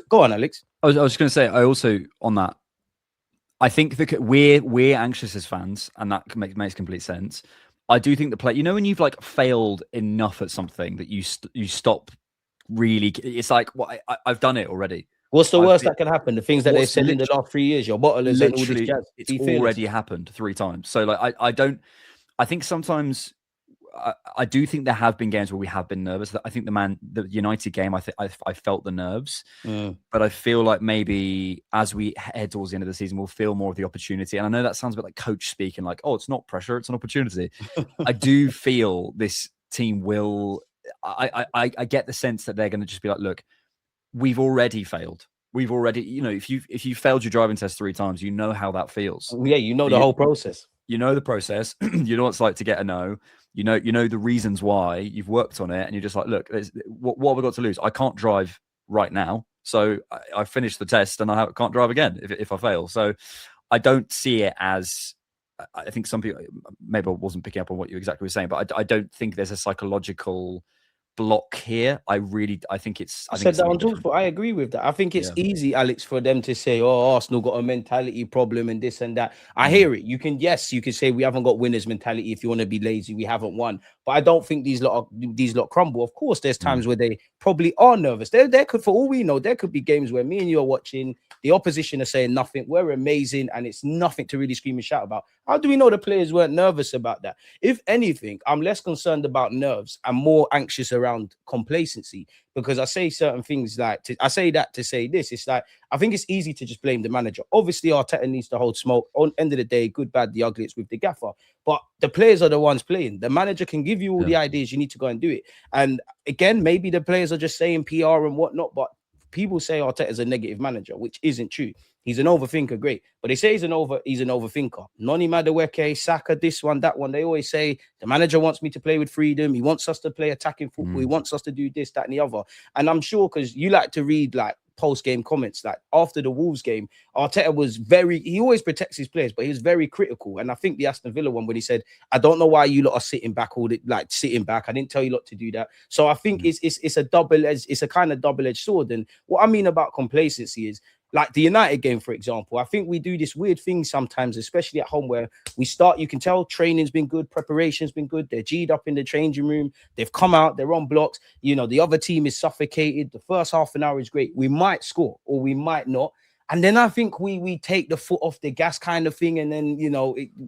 Go on, Alex. I was just going to say, I also on that. I think that we're anxious as fans, and that makes complete sense. I do think the play. When you've like failed enough at something that you stop. Really, it's like, well, I've done it already. What's the worst that can happen? The things that they've said in the last 3 years, your bottlers and all this jazz. It's already happened 3 times. So like, I think sometimes I do think there have been games where we have been nervous. I think the United game, I felt the nerves, but I feel like maybe as we head towards the end of the season, we'll feel more of the opportunity. And I know that sounds a bit like coach speaking, like, oh, it's not pressure, it's an opportunity. I do feel this team will. I get the sense that they're going to just be like, look, we've already failed. We've already, if you failed your driving test 3 times, you know how that feels. Yeah, the whole process. You know the process. You know what it's like to get a no. You know the reasons why. You've worked on it, and you're just like, look, what have I got to lose? I can't drive right now, so I finished the test, and I can't drive again if I fail. So I don't see it as. I think some people, maybe I wasn't picking up on what you exactly were saying, but I don't think there's a psychological block here. I think it's. I said that on Talksport. I agree with that. I think it's easy, Alex, for them to say, "Oh, Arsenal got a mentality problem and this and that." I hear it. You can say we haven't got winners mentality. If you want to be lazy, we haven't won. But I don't think these lot crumble. Of course, there's times where they probably are nervous. There could, for all we know, there could be games where me and you are watching. The opposition are saying nothing. We're amazing, and it's nothing to really scream and shout about. How do we know the players weren't nervous about that? If anything, I'm less concerned about nerves and more anxious around complacency, because I say certain things I say that to say this. It's like, I think it's easy to just blame the manager. Obviously, Arteta needs to hold smoke. On end of the day, good, bad, the ugly, it's with the gaffer. But the players are the ones playing. The manager can give you all the ideas. You need to go and do it. And again, maybe the players are just saying PR and whatnot, but people say Arteta is a negative manager, which isn't true. He's an overthinker, great. But they say he's an overthinker. Noni Madueke, Saka, this one, that one. They always say the manager wants me to play with freedom. He wants us to play attacking football. He wants us to do this, that, and the other. And I'm sure, because you like to read like post-game comments, like after the Wolves game, Arteta was he always protects his players, but he was very critical. And I think the Aston Villa one, when he said, I don't know why you lot are sitting back sitting back. I didn't tell you lot to do that. So I think it's a kind of double-edged sword. And what I mean about complacency is, like the United game, for example, I think we do this weird thing sometimes, especially at home, where we start, you can tell training's been good, preparation's been good. They're G'd up in the changing room. They've come out, they're on blocks. The other team is suffocated. The first half an hour is great. We might score or we might not. And then I think we take the foot off the gas kind of thing. And then,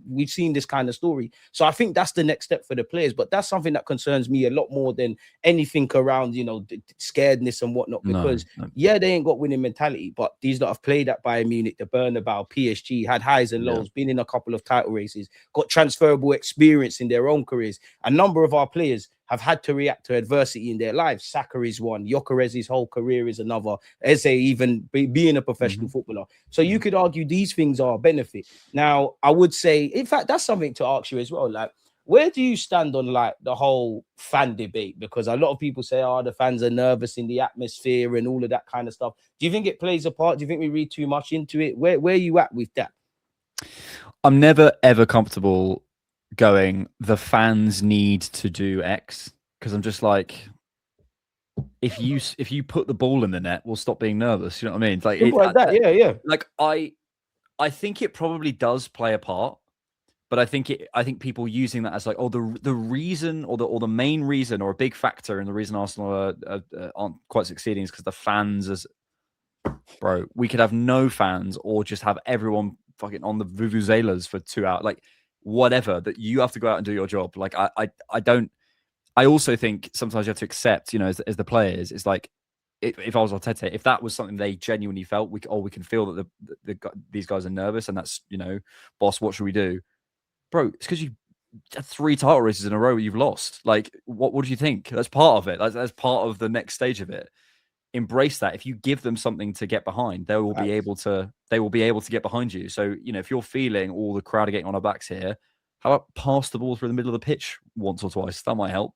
we've seen this kind of story. So I think that's the next step for the players. But that's something that concerns me a lot more than anything around, the scaredness and whatnot. Because, they ain't got winning mentality. But these that have played at Bayern Munich, the Bernabeu, PSG, had highs and lows, been in a couple of title races, got transferable experience in their own careers. A number of our players have had to react to adversity in their lives. Saka is one. Gyökeres' whole career is another. Eze even being a professional footballer. So you could argue these things are a benefit. Now, I would say, in fact, that's something to ask you as well. Like, where do you stand on like the whole fan debate? Because a lot of people say, the fans are nervous in the atmosphere and all of that kind of stuff. Do you think it plays a part? Do you think we read too much into it? Where are you at with that? I'm never, ever comfortable going, the fans need to do X, because I'm just like, if you put the ball in the net, we'll stop being nervous. You know what I mean? Like that. Like I think it probably does play a part, but I think people using that as like, the reason or the main reason or a big factor in the reason Arsenal aren't quite succeeding is because the fans bro, we could have no fans or just have everyone fucking on the vuvuzelas for 2 hours, like whatever, that you have to go out and do your job. Like I also think sometimes you have to accept, as the players, it's like, if I was Arteta, if that was something they genuinely felt, we can feel that these guys are nervous, and that's, boss, what should we do? Bro, it's because you had 3 title races in a row you've lost. Like, what do you think? That's part of it. That's part of the next stage of it. Embrace that. If you give them something to get behind, they will be able to get behind you. So, if you're feeling all the crowd are getting on our backs here, how about pass the ball through the middle of the pitch once or twice? That might help.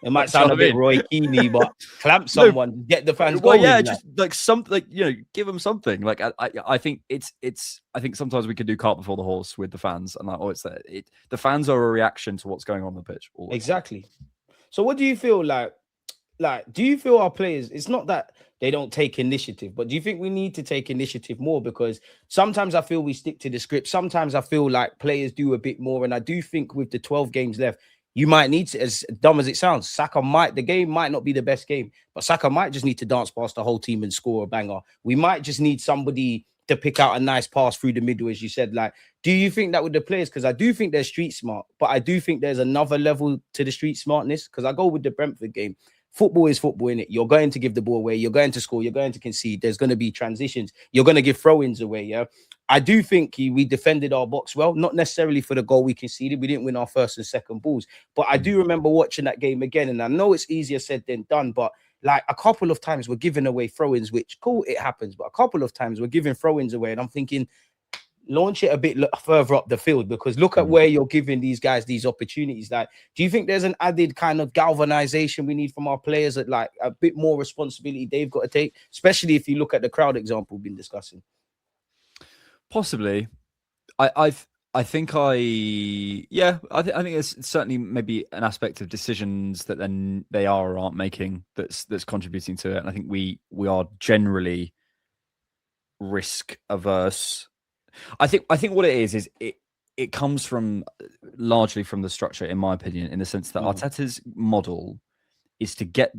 It might sound a bit Roy Keane, but clamp someone, get the fans going. Yeah, just like something, like, give them something. Like I think I think sometimes we could do cart before the horse with the fans, and the fans are a reaction to what's going on the pitch. Exactly. So what do you feel like? like, do you feel our players, it's not that they don't take initiative, but do you think we need to take initiative more? Because sometimes I feel we stick to the script. Sometimes I feel like players do a bit more. And I do think with the 12 games left, you might need to, as dumb as it sounds, the game might not be the best game, but Saka might just need to dance past the whole team and score a banger. We might just need somebody to pick out a nice pass through the middle, as you said. Like, do you think that with the players? Because I do think they're street smart, but I do think there's another level to the street smartness. Because I go with the Brentford game. Football is football, innit? You're going to give the ball away. You're going to score. You're going to concede. There's going to be transitions. You're going to give throw-ins away, yeah? I do think we defended our box well, not necessarily for the goal we conceded. We didn't win our first and second balls. But I do remember watching that game again, and I know it's easier said than done, but like a couple of times we're giving away throw-ins, which, cool, it happens. But a couple of times we're giving throw-ins away, and I'm thinking, launch it a bit further up the field, because look at where you're giving these guys these opportunities. Like, do you think there's an added kind of galvanization we need from our players, that like a bit more responsibility they've got to take, especially if you look at the crowd example we've been discussing? Possibly. I think it's certainly maybe an aspect of decisions that then they are or aren't making that's contributing to it. And I think we are generally risk averse. I think what it is it comes from largely from the structure, in my opinion, in the sense that Arteta's model is to get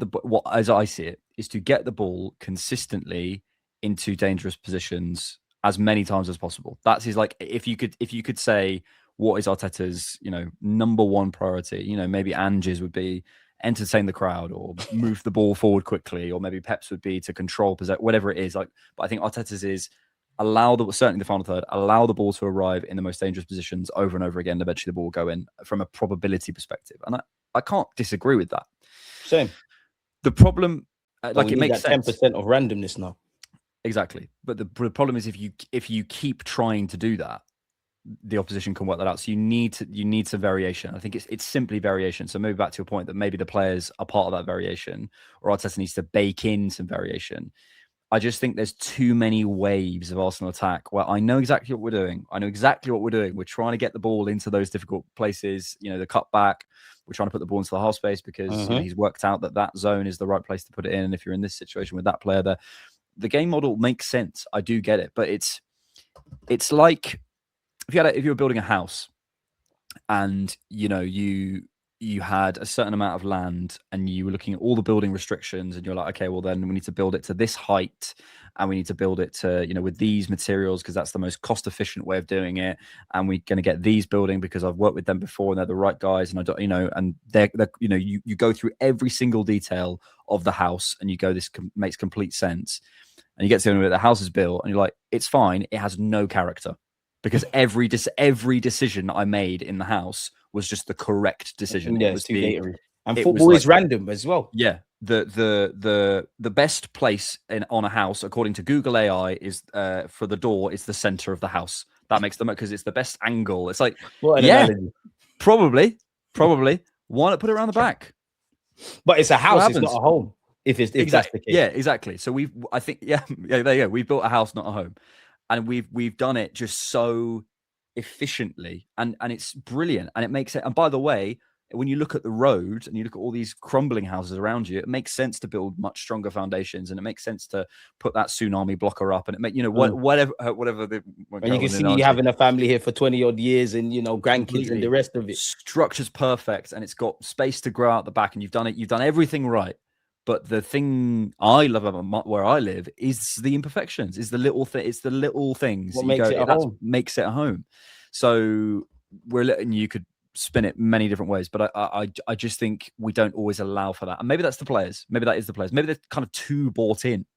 as I see it, is to get the ball consistently into dangerous positions as many times as possible. That's his, like, if you could say what is Arteta's, number one priority, maybe Ange's would be entertain the crowd or move the ball forward quickly, or maybe Pep's would be to control possession, whatever it is. Like, but I think Arteta's is certainly the final third, allow the ball to arrive in the most dangerous positions over and over again. Eventually the ball will go in from a probability perspective. And I can't disagree with that. Same. The problem, like, it makes sense. 10% of randomness now. Exactly. But the problem is if you keep trying to do that, the opposition can work that out. So you need some variation. I think it's simply variation. So maybe back to your point that maybe the players are part of that variation, or Arteta needs to bake in some variation. I just think there's too many waves of Arsenal attack where I know exactly what we're doing. We're trying to get the ball into those difficult places, the cut back. We're trying to put the ball into the half space because he's worked out that zone is the right place to put it in. And if you're in this situation with that player there, the game model makes sense. I do get it. But it's like if you were building a house and, you had a certain amount of land and you were looking at all the building restrictions and you're like, okay, well then we need to build it to this height and we need to build it to, with these materials because that's the most cost efficient way of doing it. And we're going to get these building because I've worked with them before and they're the right guys. And I don't, and they're you go through every single detail of the house and you go, this makes complete sense. And you get to the end of it, the house is built and you're like, it's fine. It has no character because every decision I made in the house was just the correct decision. Yeah, it was too gatery. And football is random as well. Yeah. The best place on a house, according to Google AI, is for the door is the center of the house. That makes them, because it's the best angle. It's like, analogy. Probably. Why not put it around the back? But it's a house, it's not a home. If that's the case. Yeah, exactly. So there you go. We've built a house, not a home. And we've done it just so efficiently and it's brilliant and it makes it. And by the way, when you look at the road and you look at all these crumbling houses around you, it makes sense to build much stronger foundations and it makes sense to put that tsunami blocker up and it make whatever the. And you can see you having a family here for 20 odd years and grandkids and the rest of it. Structure's perfect and it's got space to grow out the back and you've done everything right. But the thing I love about where I live is the imperfections, is the little it's the little things. What makes it a home. So you could spin it many different ways, but I just think we don't always allow for that. And maybe that's the players. Maybe that is the players. Maybe they're kind of too bought in.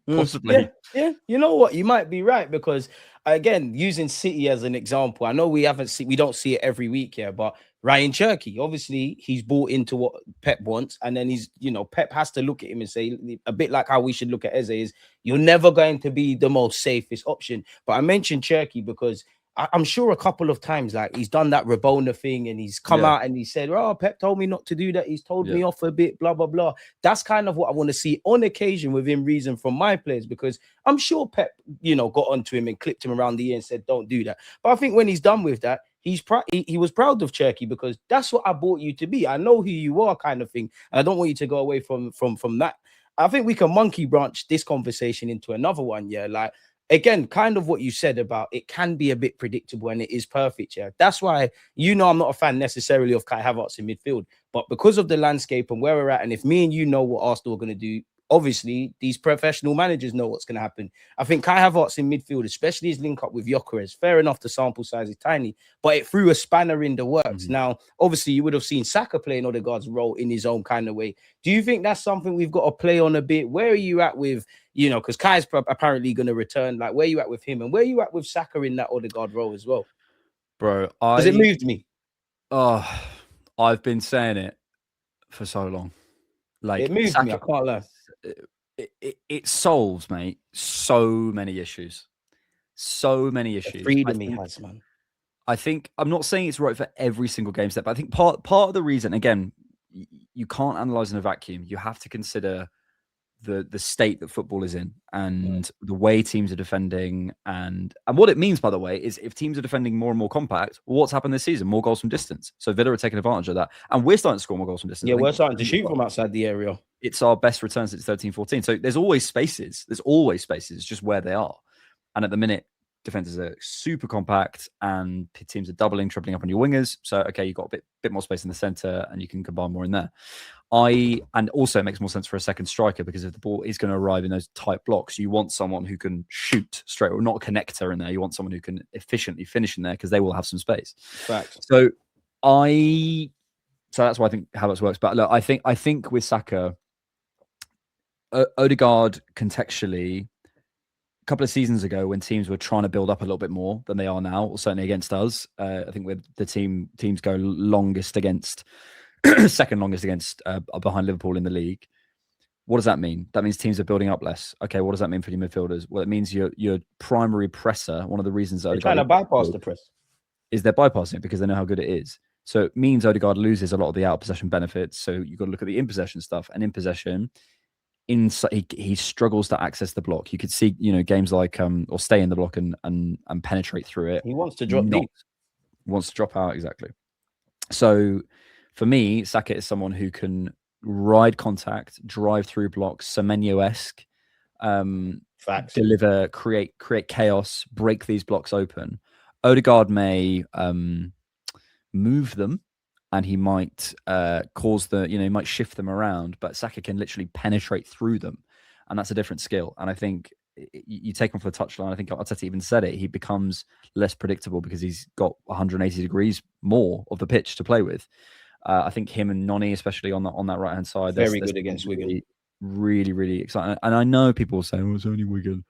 Possibly. Yeah. You know what? You might be right because again, using City as an example, I know we don't see it every week here, but Ryan Cherky, obviously he's bought into what Pep wants, and then Pep has to look at him and say, a bit like how we should look at Eze, is you're never going to be the most safest option. But I mentioned Cherky because I'm sure a couple of times, like, he's done that Rabona thing and he's come out and he said, oh, Pep told me not to do that. He's told me off a bit, blah, blah, blah. That's kind of what I want to see on occasion within reason from my players, because I'm sure Pep, got onto him and clipped him around the ear and said, don't do that. But I think when he's done with that, he was proud of Cherky because that's what I bought you to be. I know who you are, kind of thing. And I don't want you to go away from that. I think we can monkey branch this conversation into another one. Yeah, like again, kind of what you said about it can be a bit predictable and it is perfect. Yeah, that's why I'm not a fan necessarily of Kai Havertz in midfield, but because of the landscape and where we're at, and if me and you know what Arsenal are going to do. Obviously, these professional managers know what's going to happen. I think Kai Havertz in midfield, especially his link up with Gyökeres, fair enough, the sample size is tiny, but it threw a spanner in the works. Now, obviously, you would have seen Saka playing Odegaard's role in his own kind of way. Do you think that's something we've got to play on a bit? Where are you at with, because Kai's apparently going to return, like where are you at with him? And where are you at with Saka in that Odegaard role as well? Bro, because it moved me. Oh, I've been saying it for so long. Like it moved Saka, me, I can't lie. It solves, mate, so many issues. The freedom he has, man. I think I'm not saying it's right for every single game step, but I think part of the reason, again, you can't analyze in a vacuum. You have to consider the state that football is in and the way teams are defending and what it means, by the way, is if teams are defending more and more compact, what's happened this season? More goals from distance. So Villa are taking advantage of that. And we're starting to score more goals from distance. Yeah, we're starting to shoot from outside the area. It's our best return since 13-14. So there's always spaces. It's just where they are. And at the minute, defenses are super compact and teams are doubling, tripling up on your wingers. So, okay, you've got a bit more space in the center and you can combine more in there. And also it makes more sense for a second striker because if the ball is going to arrive in those tight blocks, you want someone who can shoot straight, or not a connector in there. You want someone who can efficiently finish in there because they will have some space. Facts. So that's why I think Havertz works. But look, I think with Saka, Odegaard contextually, a couple of seasons ago when teams were trying to build up a little bit more than they are now, or certainly against us, I think with the teams go longest against, second longest against behind Liverpool in the league. What does that mean? That means teams are building up less. Okay, what does that mean for your midfielders? Well, it means your primary presser, one of the reasons they're trying to bypass the press, is they're bypassing it because they know how good it is. So it means Odegaard loses a lot of the out possession benefits. So you've got to look at the in possession stuff. And in possession, he struggles to access the block. You could see, games like or stay in the block and penetrate through it. He wants to drop deep. Wants to drop out, exactly. So for me, Saka is someone who can ride contact, drive through blocks, Semenyo-esque, deliver, create chaos, break these blocks open. Odegaard may move them, and he might cause he might shift them around, but Saka can literally penetrate through them, and that's a different skill. And I think you take him for the touchline. I think Arteta even said it. He becomes less predictable because he's got 180 degrees more of the pitch to play with. I think him and Noni, especially on that right hand side, very good against Wigan. Really, really exciting. And I know people will say, "Oh, it's only Wigan."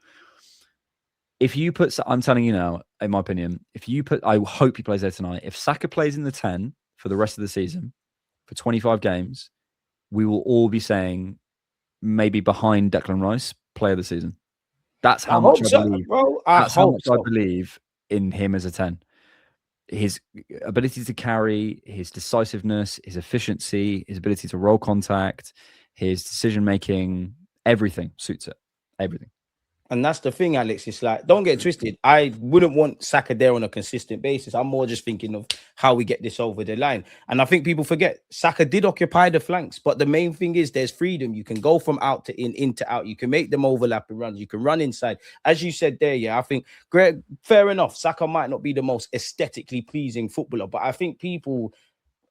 If you put, I'm telling you now, in my opinion, I hope he plays there tonight. If Saka plays in the 10 for the rest of the season, for 25 games, we will all be saying maybe behind Declan Rice, player of the season. That's how much I believe. Bro, that's how much I believe in him as a 10. His ability to carry, his decisiveness, his efficiency, his ability to roll contact, his decision-making, everything suits it. Everything. And that's the thing, Alex. It's like, don't get twisted. I wouldn't want Saka there on a consistent basis. I'm more just thinking of how we get this over the line. And I think people forget Saka did occupy the flanks, but the main thing is there's freedom. You can go from out to in to out. You can make them overlapping runs. You can run inside. As you said there, yeah, I think, Greg, fair enough. Saka might not be the most aesthetically pleasing footballer, but I think people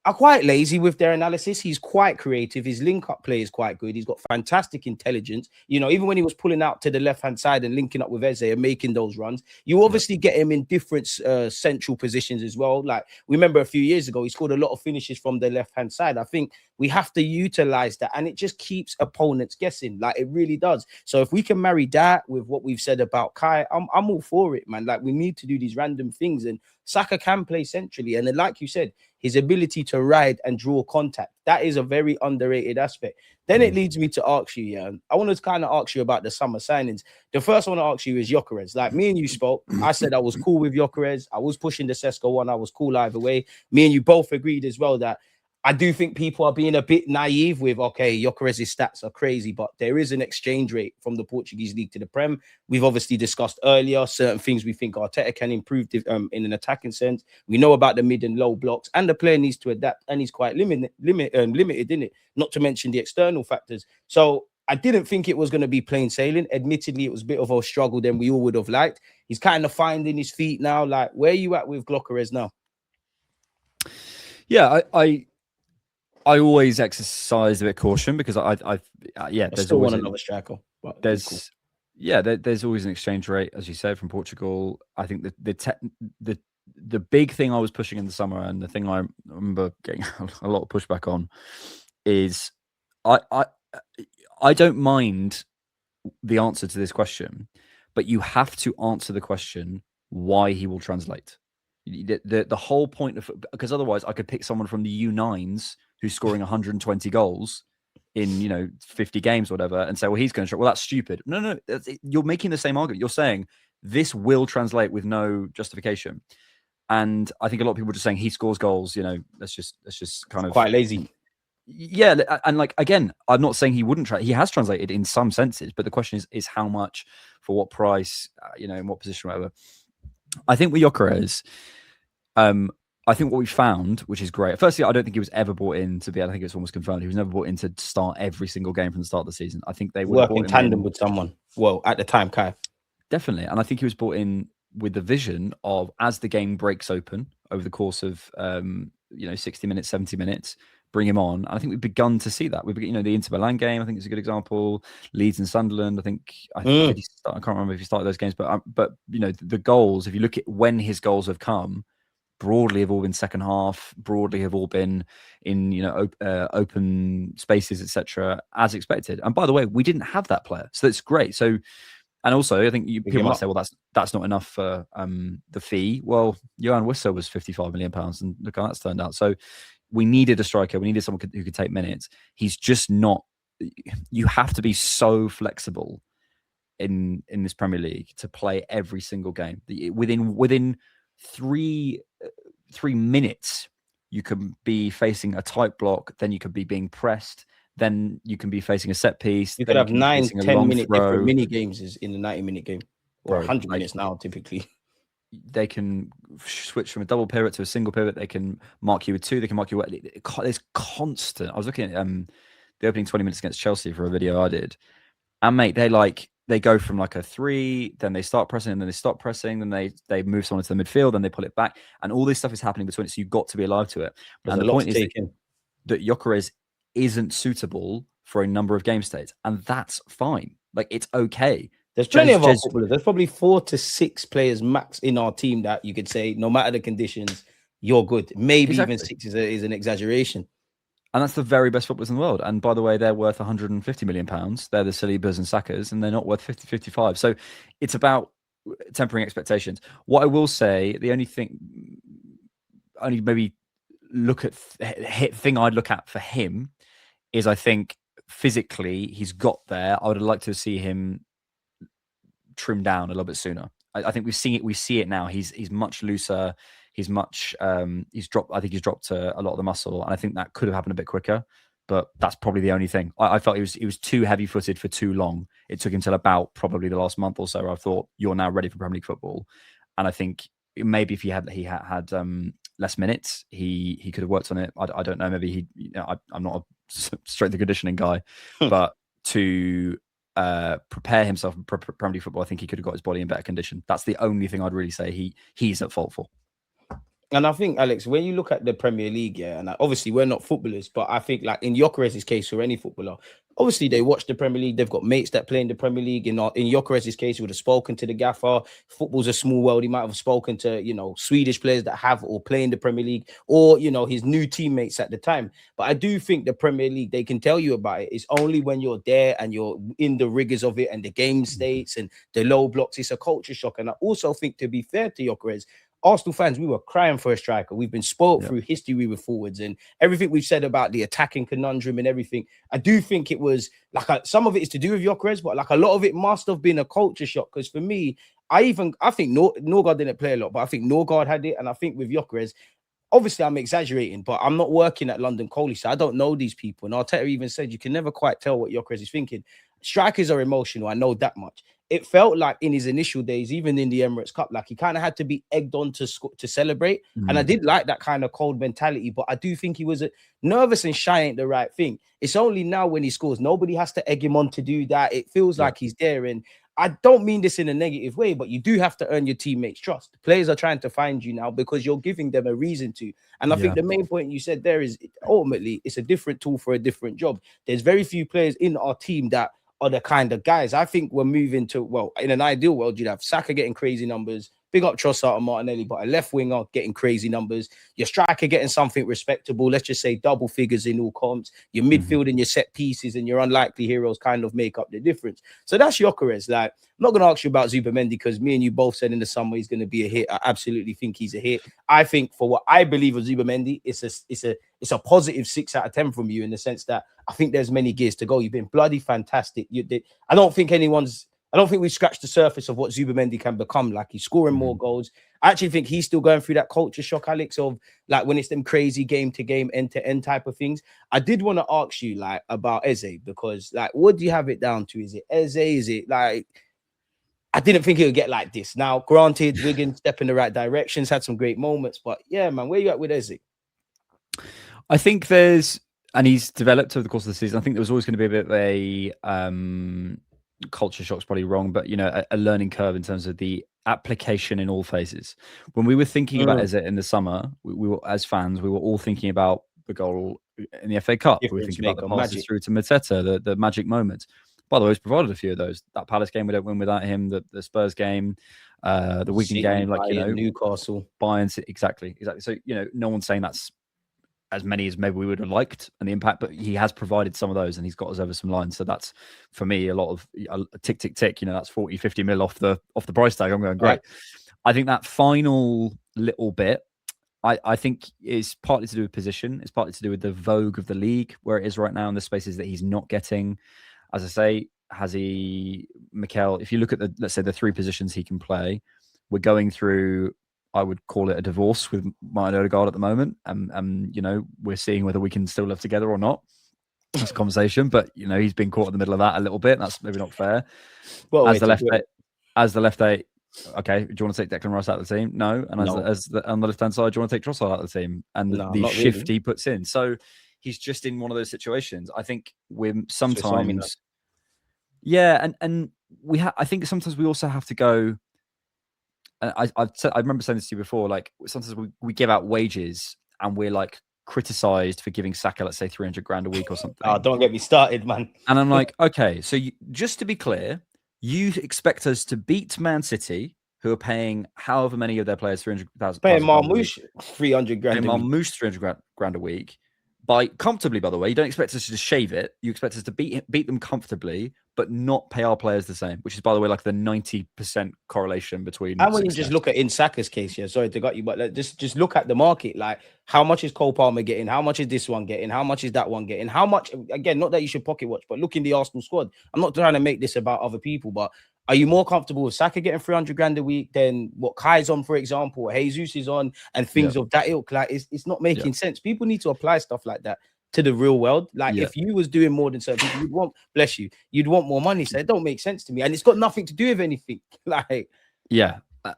are quite lazy with their analysis. He's quite creative. His link-up play is quite good. He's got fantastic intelligence. Even when he was pulling out to the left-hand side and linking up with Eze and making those runs, you obviously get him in different central positions as well. Like, we remember a few years ago, he scored a lot of finishes from the left-hand side. I think we have to utilize that, and it just keeps opponents guessing. Like, it really does. So if we can marry that with what we've said about Kai, I'm all for it, man. Like, we need to do these random things, and Saka can play centrally. And then, like you said, his ability to ride and draw contact, that is a very underrated aspect. Then it leads me to ask you, I want to kind of ask you about the summer signings. The first one I want to ask you is Gyökeres. Like, me and you spoke. I said I was cool with Gyökeres. I was pushing the Sesko one. I was cool either way. Me and you both agreed as well that I do think people are being a bit naive with, okay, Gyökeres' stats are crazy, but there is an exchange rate from the Portuguese league to the Prem. We've obviously discussed earlier certain things we think Arteta can improve in an attacking sense. We know about the mid and low blocks, and the player needs to adapt, and he's quite limited, in it, not to mention the external factors. So I didn't think it was going to be plain sailing. Admittedly, it was a bit of a struggle than we all would have liked. He's kind of finding his feet now. Like, where are you at with Gyökeres now? Yeah, I always exercise a bit of caution because there's always another striker. There's always an exchange rate, as you said, from Portugal. I think the big thing I was pushing in the summer, and the thing I remember getting a lot of pushback on, is I don't mind the answer to this question, but you have to answer the question why he will translate. The whole point of, because otherwise I could pick someone from the U9s who's scoring 120 goals in 50 games or whatever and say, well, he's going to, well, that's stupid. No, you're making the same argument. You're saying this will translate with no justification. And I think a lot of people are just saying he scores goals, that's just kind of quite lazy. Yeah, and like, again, I'm not saying he wouldn't he has translated in some senses, but the question is how much, for what price, in what position, whatever. I think with Gyökeres, I think what we found, which is great. Firstly, I don't think he was ever brought in to be. I think it's almost confirmed he was never brought in to start every single game from the start of the season. I think they would work in tandem with someone. Well, at the time, Kai. Definitely, and I think he was brought in with the vision of, as the game breaks open over the course of 60 minutes, 70 minutes, bring him on. And I think we've begun to see that. We've the Inter Milan game, I think is a good example. Leeds and Sunderland, I think I can't remember if he started those games, but the goals, if you look at when his goals have come, broadly have all been second half, broadly have all been in open spaces, etc., as expected. And by the way, we didn't have that player, so that's great. So, and also I think people might say, well, that's not enough for the fee. Well, Johan Wissa was £55 million, and look how that's turned out. So we needed a striker, we needed someone who could take minutes. He's just not. You have to be so flexible in this Premier League to play every single game. Within 3 minutes, you can be facing a tight block, then you could be being pressed, then you can be facing a set piece. You could have 9-10 minute different mini games in the 90-minute game, or 100 minutes now typically. They can switch from a double pivot to a single pivot. They can mark you with 2. They can mark you. There's constant. I was looking at the opening 20 minutes against Chelsea for a video I did, and mate, they go from like a 3, then they start pressing, and then they stop pressing, then they move someone to the midfield, then they pull it back, and all this stuff is happening between it. So you've got to be alive to it. And the point is that Gyökeres isn't suitable for a number of game states, and that's fine. Like, it's okay. There's plenty of our footballers. There's probably 4 to 6 players max in our team that you could say, no matter the conditions, you're good. Maybe even 6 is an exaggeration. And that's the very best footballers in the world. And by the way, they're worth £150 million. They're the Salibas and Sakas, and they're not worth 50, 55. So it's about tempering expectations. What I will say, the only maybe thing I'd look at for him is, I think physically he's got there. I would have liked to see him trimmed down a little bit sooner. I think we see it now. He's much looser. He's much he's dropped. I think he's dropped a lot of the muscle, and I think that could have happened a bit quicker. But that's probably the only thing. I felt he was too heavy-footed for too long. It took him till about probably the last month or so. I thought, you're now ready for Premier League football, and I think maybe if he had less minutes, he could have worked on it. I don't know. Maybe I'm not a strength and conditioning guy, but to prepare himself for Premier League football, I think he could have got his body in better condition. That's the only thing I'd really say he's at fault for. And I think, Alex, when you look at the Premier League, and obviously we're not footballers, but I think like in Gyökeres' case or any footballer, obviously they watch the Premier League. They've got mates that play in the Premier League. In Gyökeres' case, he would have spoken to the gaffer. Football's a small world. He might have spoken to, Swedish players that have or play in the Premier League, or, his new teammates at the time. But I do think the Premier League, they can tell you about it. It's only when you're there and you're in the rigors of it and the game states and the low blocks, it's a culture shock. And I also think, to be fair to Gyökeres, Arsenal fans, we were crying for a striker. We've been spoiled through history with forwards, and everything we've said about the attacking conundrum and everything. I do think it was like some of it is to do with Gyökeres, but like a lot of it must have been a culture shock. Because for me, I think Norgard didn't play a lot, but I think Norgard had it, and I think with Gyökeres, obviously I'm exaggerating, but I'm not working at London Coley, so I don't know these people. And Arteta even said you can never quite tell what Gyökeres is thinking. Strikers are emotional, I know that much. It felt like in his initial days, even in the Emirates Cup, like he kind of had to be egged on to celebrate. And I did like that kind of cold mentality, but I do think he was nervous and shy ain't the right thing. It's only now when he scores, nobody has to egg him on to do that. It feels like he's there. And I don't mean this in a negative way, but you do have to earn your teammates' trust. Players are trying to find you now because you're giving them a reason to. And I think the main point you said there is ultimately it's a different tool for a different job. There's very few players in our team that are the kind of guys. I think we're moving to, well, in an ideal world, you'd have Saka getting crazy numbers, big up Trossard and Martinelli, but a left winger getting crazy numbers, your striker getting something respectable, let's just say double figures in all comps, your midfield and your set pieces and your unlikely heroes kind of make up the difference. So that's Gyökeres. Like, I'm not going to ask you about Zubimendi because me and you both said in the summer he's going to be a hit. I absolutely think he's a hit. I think for what I believe of Zubimendi, it's a positive 6 out of 10 from you in the sense that I think there's many gears to go. You've been bloody fantastic. I don't think we've scratched the surface of what Zubimendi can become. Like, he's scoring more goals. I actually think he's still going through that culture shock, Alex, of like when it's them crazy game to game, end to end type of things. I did want to ask you like about Eze because like, what do you have it down to? Is it Eze? Is it like, I didn't think it would get like this. Now, granted, Wigan step in the right directions, had some great moments, but yeah, man, where you at with Eze? I think and he's developed over the course of the season. I think there was always going to be a bit of a culture shock's probably wrong, but a learning curve in terms of the application in all phases. When we were thinking about Eze in the summer, we were, as fans, we were all thinking about the goal in the FA Cup. We were thinking about the passes through to Mateta, the magic moments. By the way, he's provided a few of those. That Palace game, we don't win without him. The Spurs game, the Wigan game, Newcastle, Bayern, exactly. So no one's saying that's as many as maybe we would have liked and the impact, but he has provided some of those and he's got us over some lines. So that's for me a lot of tick, tick, tick. That's 40, 50 mil off the price tag. I'm going great. Right. I think that final little bit, I think is partly to do with position. It's partly to do with the vogue of the league where it is right now and the spaces that he's not getting. As I say, Mikel, if you look at let's say the 3 positions he can play, we're going through, I would call it a divorce with Martin Odegaard at the moment. We're seeing whether we can still live together or not. That's a conversation, but he's been caught in the middle of that a little bit. That's maybe not fair. Well, as the left eight, okay, do you want to take Declan Rice out of the team? No. And on the left-hand side, do you want to take Trossard out of the team? And the shift he puts in. So he's just in one of those situations. I think we're sometimes... Yeah, and I think sometimes we also have to go... I remember saying this to you before, like sometimes we give out wages and we're like criticized for giving Saka, let's say 300 grand a week or something. Oh, don't get me started, man. And I'm like, okay, so just to be clear, you expect us to beat Man City, who are paying however many of their players 300,000. Paying Marmoush 300 grand. Paying Marmoush 300 grand a week. By the way, you don't expect us to just shave it. You expect us to beat them comfortably, but not pay our players the same, which is, by the way, like the 90% correlation between. And when you just look at in Saka's case, sorry to gut you, but just look at the market. Like, how much is Cole Palmer getting? How much is this one getting? How much is that one getting? How much? Again, not that you should pocket watch, but look in the Arsenal squad. I'm not trying to make this about other people, but are you more comfortable with Saka getting 300 grand a week than what Kai's on, for example, or Jesus is on, and things of that ilk? Like, it's not making sense. People need to apply stuff like that to the real world. Like, if you was doing more than certain people, you'd want more money. So it don't make sense to me, and it's got nothing to do with anything. Like,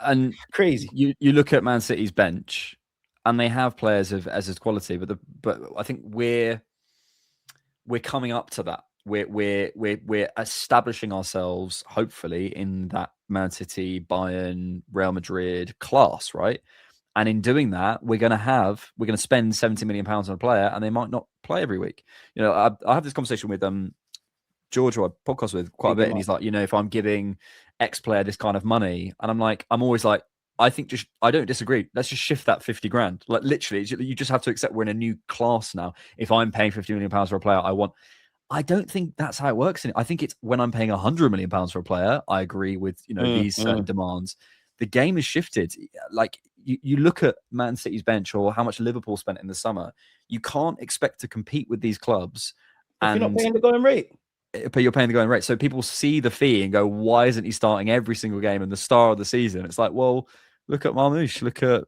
and crazy. You look at Man City's bench, and they have players of Ezra's quality, but I think we're coming up to that. We're establishing ourselves, hopefully, in that Man City, Bayern, Real Madrid class, right? And in doing that, we're going to spend £70 million on a player, and they might not play every week. I have this conversation with George, who I podcast with quite a bit, and he's like, if I'm giving X player this kind of money, and I'm always like, I don't disagree. Let's just shift that 50 grand. Like, literally, you just have to accept we're in a new class now. If I'm paying £50 million for a player, I don't think that's how it works. I think it's when I'm paying £100 million for a player, I agree with these certain demands. The game has shifted. Like, you look at Man City's bench or how much Liverpool spent in the summer. You can't expect to compete with these clubs. If you're not paying the going rate. But you're paying the going rate. So people see the fee and go, why isn't he starting every single game and the star of the season? It's like, well, look at Marmoush, look at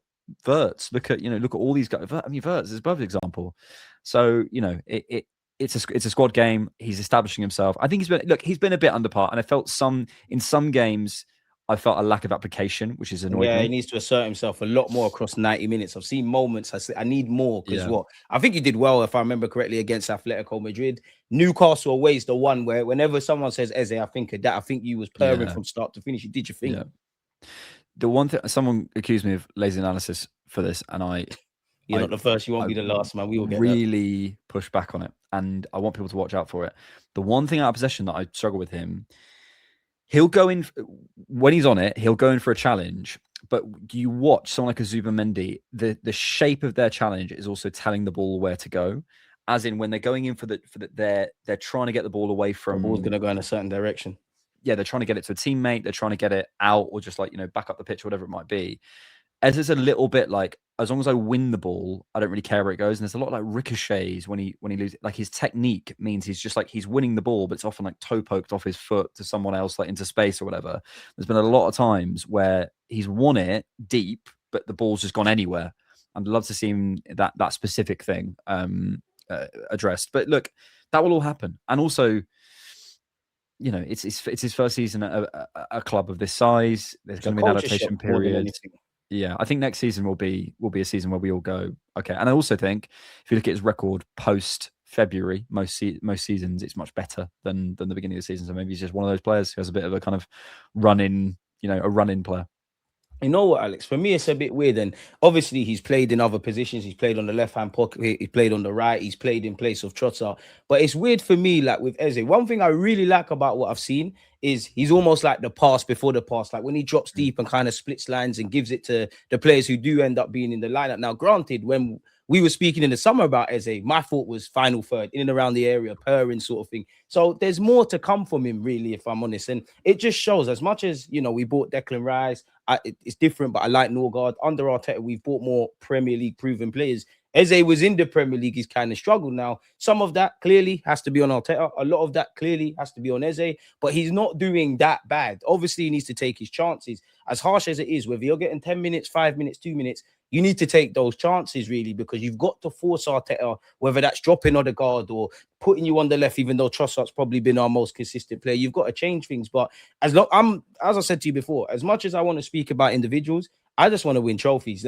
Wirtz. Look at all these guys. I mean, Wirtz is a perfect example. So it's a squad game. He's establishing himself. I think he's been a bit under par, and I felt in some games I felt a lack of application, which has annoyed me. He needs to assert himself a lot more across 90 minutes. I've seen moments. I need more because I think he did well, if I remember correctly, against Atletico Madrid. Newcastle away is the one where whenever someone says Eze, I think of that. I think you was purring from start to finish. You did your thing. Yeah. The one thing, someone accused me of lazy analysis for this, and you're not the first. You won't be the last, man. We will get really push back on it, and I want people to watch out for it. The one thing out of possession that I struggle with him, he'll go in when he's on it. He'll go in for a challenge, but you watch someone like a Zubamendi. The shape of their challenge is also telling the ball where to go. As in, when they're going in for they're trying to get the ball away from. The ball's going to go in a certain direction. Yeah, they're trying to get it to a teammate. They're trying to get it out, or just back up the pitch, or whatever it might be. As it's a little bit like, as long as I win the ball, I don't really care where it goes. And there's a lot of ricochets when he loses. Like, his technique means he's just he's winning the ball, but it's often toe poked off his foot to someone else, into space or whatever. There's been a lot of times where he's won it deep, but the ball's just gone anywhere. I'd love to see him that specific thing addressed. But look, that will all happen. And also, it's his first season at a club of this size. There's going to be an adaptation period. Yeah, I think next season will be a season where we all go, okay. And I also think if you look at his record post February, most seasons, it's much better than the beginning of the season. So maybe he's just one of those players who has a bit of a kind of run-in player. You know what, Alex? For me, it's a bit weird. And obviously, he's played in other positions. He's played on the left-hand pocket. He played on the right. He's played in place of Trossard. But it's weird for me, with Eze. One thing I really like about what I've seen is he's almost like the pass before the pass. Like when he drops deep and kind of splits lines and gives it to the players who do end up being in the lineup. Now, granted, when we were speaking in the summer about Eze, my thought was final third, in and around the area, purring sort of thing. So there's more to come from him, really, if I'm honest. And it just shows, as much as, we bought Declan Rice, it's different, but I like Norgard. Under Arteta, we've bought more Premier League proven players. Eze was in the Premier League. He's kind of struggled now. Some of that clearly has to be on Arteta. A lot of that clearly has to be on Eze, but he's not doing that bad. Obviously, he needs to take his chances. As harsh as it is, whether you're getting 10 minutes, 5 minutes, 2 minutes, you need to take those chances, really, because you've got to force Arteta, whether that's dropping Odegaard or putting you on the left, even though Trossard's probably been our most consistent player. You've got to change things. But as I said to you before, as much as I want to speak about individuals, I just want to win trophies.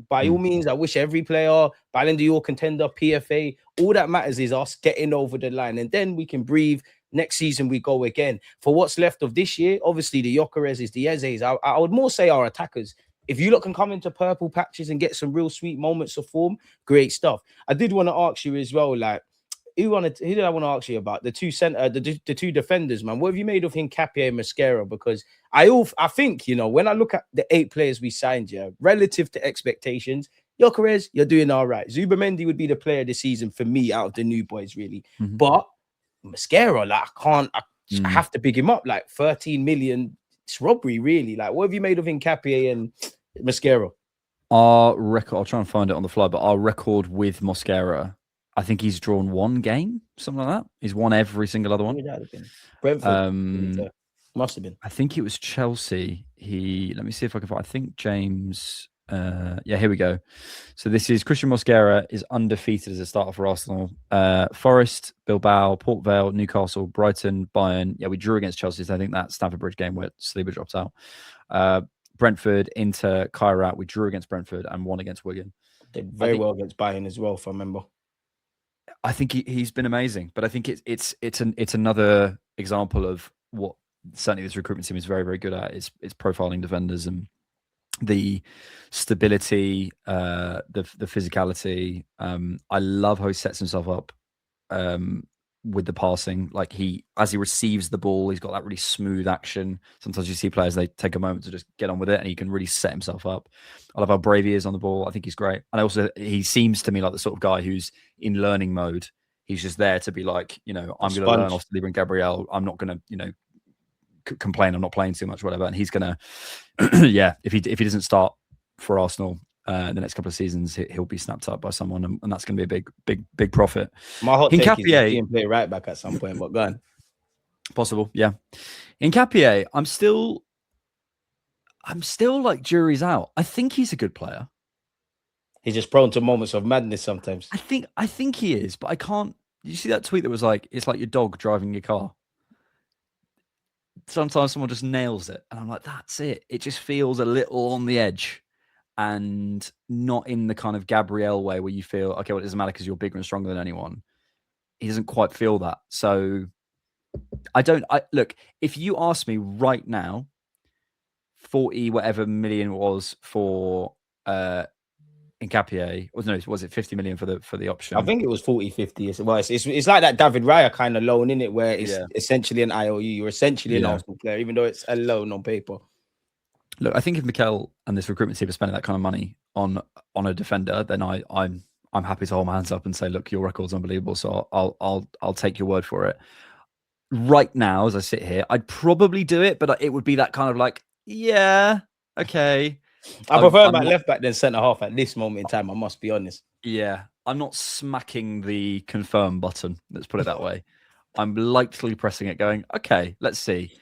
By all means, I wish every player, Ballon d'Or contender, PFA, all that matters is us getting over the line. And then we can breathe. Next season, we go again. For what's left of this year, obviously, the Gyökeres, the Ezes, I would more say our attackers. If you lot can come into purple patches and get some real sweet moments of form, great stuff. I did want to ask you as well, who did I want to ask you about? The two defenders, man. What have you made of Hincapié and Mosquera? Because I think, when I look at the 8 players we signed, relative to expectations, Gyökeres, you're doing all right. Zubamendi would be the player this season for me out of the new boys, really. Mm-hmm. But Mosquera, I have to pick him up, 13 million. It's robbery, really. What have you made of Hincapié and Mosquera? Our record, I'll try and find it on the fly, but our record with Mosquera, I think he's drawn 1 game, something like that. He's won every single other one. That have been? Brentford. Must have been. I think it was Chelsea. Let me see if I can find. I think James. Here we go. So this is Christian Mosquera is undefeated as a starter for Arsenal. Forest, Bilbao, Port Vale, Newcastle, Brighton, Bayern. Yeah, we drew against Chelsea. So I think that Stamford Bridge game where Saliba dropped out. Brentford, Inter, Kairat. We drew against Brentford and won against Wigan. Did very well against Bayern as well, if I remember. I think he's been amazing, but I think it's another example of what certainly this recruitment team is very, very good at. It's profiling defenders and the stability, the physicality. I love how he sets himself up with the passing. As he receives the ball, he's got that really smooth action. Sometimes you see players, they take a moment to just get on with it, and he can really set himself up. I love how brave he is on the ball. I think he's great. And he seems to me like the sort of guy who's in learning mode. He's just there to be I'm going to learn off Saliba and Gabriel. I'm not going to, complain I'm not playing too much, whatever. And he's gonna if he doesn't start for Arsenal the next couple of seasons, he'll be snapped up by someone, and that's gonna be a big profit. My hot take is he can play right back at some point, but go on. Possible, yeah. Hincapié, I'm still jury's out. I think he's a good player. He's just prone to moments of madness sometimes. I think he is, but I can't. You see that tweet that was like, it's like your dog driving your car. Sometimes someone just nails it, and I'm like, that's it. It just feels a little on the edge, and not in the kind of Gabriel way where you feel, okay, well, it doesn't matter because you're bigger and stronger than anyone. He doesn't quite feel that. So I look, if you ask me right now, 40 whatever million was for Nkapie, or no, was it 50 million for the option? I think it was 40, 50. Well, it's like that David Raya kind of loan, isn't it? Where it's essentially an IOU. You're essentially an Arsenal player, even though it's a loan on paper. Look, I think if Mikel and this recruitment team are spending that kind of money on a defender, then I'm happy to hold my hands up and say, look, your record's unbelievable. So I'll take your word for it. Right now, as I sit here, I'd probably do it, but it would be that kind of like, yeah, okay. I prefer my left back than centre half at this moment in time. I must be honest. Yeah, I'm not smacking the confirm button. Let's put it that way. I'm lightly pressing it, going, okay, let's see.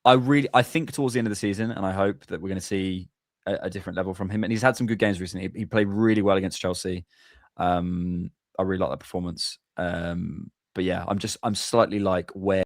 I think towards the end of the season, and I hope that we're going to see a different level from him. And he's had some good games recently. He played really well against Chelsea. I really like that performance. But yeah, I'm slightly like where